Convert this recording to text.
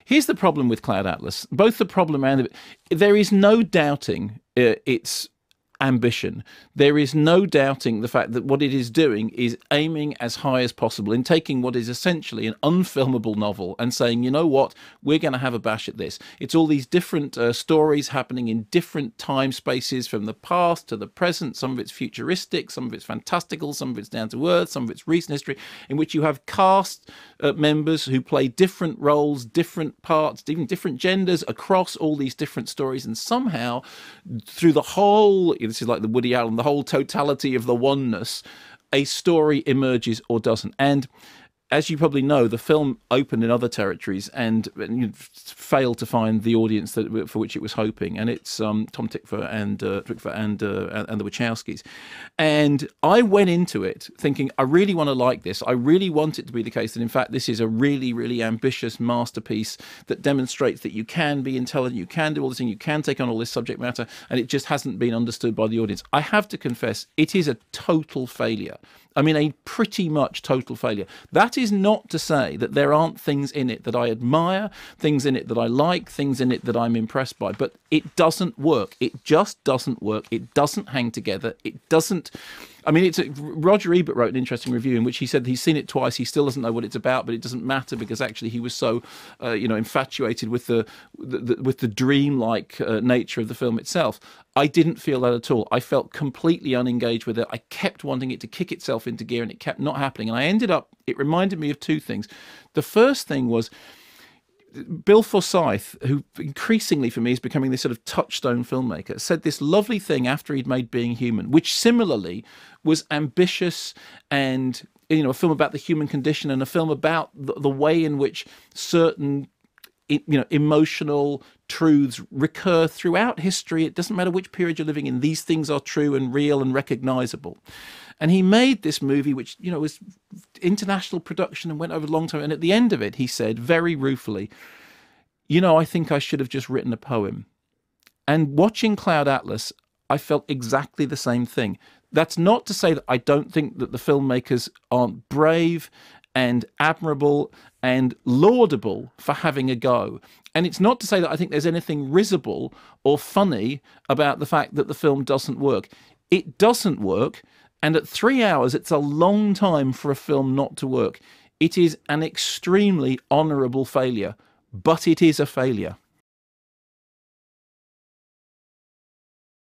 Here's the problem with Cloud Atlas. Both the problem and there is no doubting its ambition. There is no doubting the fact that what it is doing is aiming as high as possible in taking what is essentially an unfilmable novel and saying, you know what, we're going to have a bash at this. It's all these different stories happening in different time spaces from the past to the present. Some of it's futuristic, some of it's fantastical, some of it's down to earth, some of it's recent history, in which you have cast members who play different roles, different parts, even different genders across all these different stories. And somehow, through the whole, this is like the Woody Allen, the whole totality of the oneness, a story emerges or doesn't. And as you probably know, the film opened in other territories and failed to find the audience for which it was hoping. And it's Tom Tykwer and the Wachowskis. And I went into it thinking, I really want to like this. I really want it to be the case that, in fact, this is a really, really ambitious masterpiece that demonstrates that you can be intelligent, you can do all this thing, you can take on all this subject matter, and it just hasn't been understood by the audience. I have to confess, it is a total failure. I mean, a pretty much total failure. That is not to say that there aren't things in it that I admire, things in it that I like, things in it that I'm impressed by, but it doesn't work. It just doesn't work. It doesn't hang together. It doesn't... I mean, Roger Ebert wrote an interesting review in which he said he's seen it twice. He still doesn't know what it's about, but it doesn't matter because actually he was so, infatuated with the dream-like nature of the film itself. I didn't feel that at all. I felt completely unengaged with it. I kept wanting it to kick itself into gear, and it kept not happening. And I ended up, it reminded me of two things. The first thing was Bill Forsyth, who increasingly for me is becoming this sort of touchstone filmmaker, said this lovely thing after he'd made Being Human, which similarly was ambitious and, a film about the human condition and a film about the way in which certain emotional truths recur throughout history. It doesn't matter which period you're living in. These things are true and real and recognizable. And he made this movie, which, was international production and went over a long time. And at the end of it, he said very ruefully, I think I should have just written a poem. And watching Cloud Atlas, I felt exactly the same thing. That's not to say that I don't think that the filmmakers aren't brave and admirable and laudable for having a go. And it's not to say that I think there's anything risible or funny about the fact that the film doesn't work. It doesn't work, and at 3 hours, it's a long time for a film not to work. It is an extremely honourable failure, but it is a failure.